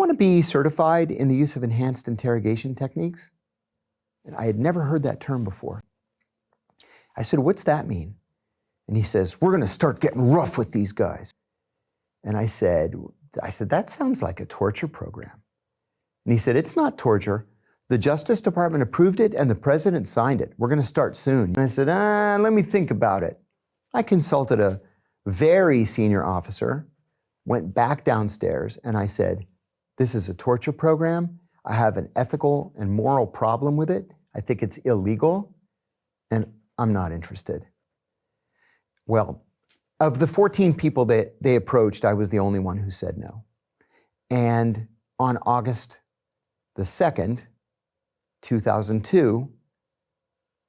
want to be certified in the use of enhanced interrogation techniques?" And I had never heard that term before. I said, "What's that mean?" And he says, "We're going to start getting rough with these guys." And I said, "That sounds like a torture program." And he said, "It's not torture. The Justice Department approved it and the president signed it. We're going to start soon." And I said, "Let me think about it." I consulted a very senior officer, went back downstairs, and I said, "This is a torture program. I have an ethical and moral problem with it. I think it's illegal, and I'm not interested." Well, of the 14 people that they approached, I was the only one who said no. And on August the 2nd, 2002,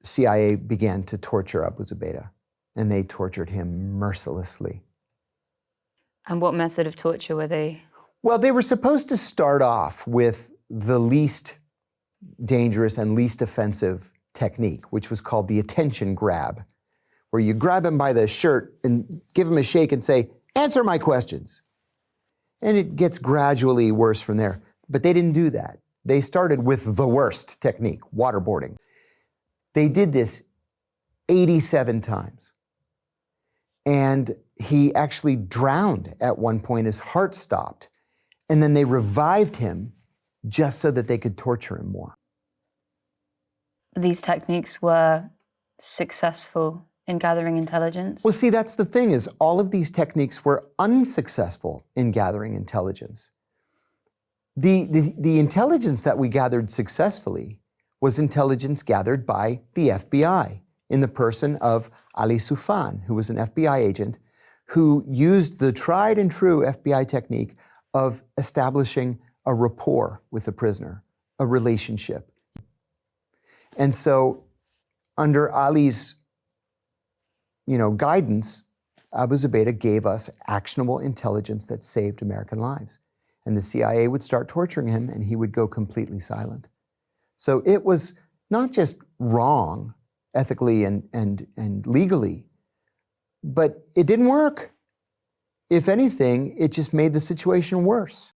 CIA began to torture Abu Zubaydah, and they tortured him mercilessly. And what method of torture were they? Well, they were supposed to start off with the least dangerous and least offensive technique, which was called the attention grab, where you grab him by the shirt and give him a shake and say, "Answer my questions." And it gets gradually worse from there. But they didn't do that. They started with the worst technique, waterboarding. They did this 87 times. And he actually drowned at one point. His heart stopped. And then they revived him just so that they could torture him more. These techniques were successful in gathering intelligence? Well, see, that's the thing, is all of these techniques were unsuccessful in gathering intelligence. The intelligence that we gathered successfully was intelligence gathered by the FBI in the person of Ali Soufan, who was an FBI agent who used the tried and true FBI technique of establishing a rapport with the prisoner, a relationship. And so under Ali's guidance, Abu Zubaydah gave us actionable intelligence that saved American lives. And the CIA would start torturing him and he would go completely silent. So it was not just wrong ethically and legally, but it didn't work. If anything, it just made the situation worse.